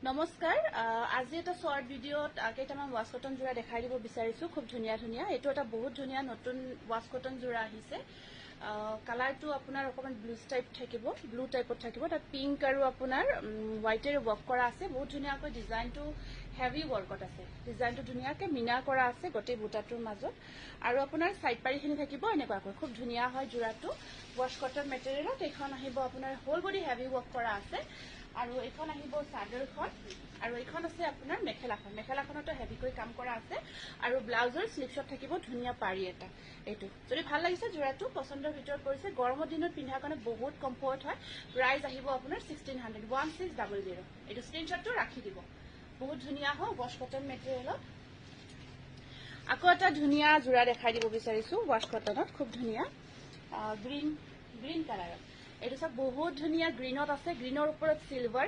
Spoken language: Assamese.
নমস্কাৰ আজি এটা শৰ্ট ভিডিঅ'ত কেইটামান ৱাছ কটন যোৰা দেখাই দিব বিচাৰিছো খুব ধুনীয়া ধুনীয়া এইটো এটা বহুত ধুনীয়া নতুন ৱাছ কটন যোৰা আহিছে কালাৰটো আপোনাৰ অকমান ব্লু টাইপত থাকিব তাত পিংক আৰু আপোনাৰ হোৱাইটেৰে ৱৰ্ক কৰা আছে বহুত ধুনীয়াকৈ ডিজাইনটো হেভি ৱৰ্কত আছে ডিজাইনটো ধুনীয়াকৈ মিনা কৰা আছে গোটেই বুটাটোৰ মাজত আৰু আপোনাৰ সাইড পাৰিখিনি থাকিব এনেকুৱাকৈ খুব ধুনীয়া হয় যোৰাটো ৱাছ কটন মেটেৰিয়েলত এইখন আহিব আপোনাৰ হোল বডি হেভি ৱৰ্ক কৰা আছে আৰু এইখন আহিব চাদৰখন আৰু এইখন আছে আপোনাৰ মেখেলাখনতো হেভিকৈ কাম কৰা আছে আৰু ব্লাউজৰ স্লিভছত থাকিব ধুনীয়া পাৰি এটা এইটো যদি ভাল লাগিছে যোৰাটো পছন্দৰ ভিতৰত পৰিছে গৰমৰ দিনত পিন্ধাৰ কাৰণে বহুত কমফৰ্ট হয় প্ৰাইস আহিব আপোনাৰ 1600 এইটো স্ক্ৰিনশ্বটটো ৰাখি দিব বহুত ধুনীয়া হয় ৱাছ কটন মেটেৰিয়েলত আকৌ এটা ধুনীয়া যোৰা দেখাই দিব বিচাৰিছো ৱাছ কটনত খুব ধুনীয়া গ্ৰীন কালাৰত এইটো সব বহুত ধুনীয়া গ্ৰীনত আছে গ্ৰীনৰ ওপৰত সিলভাৰ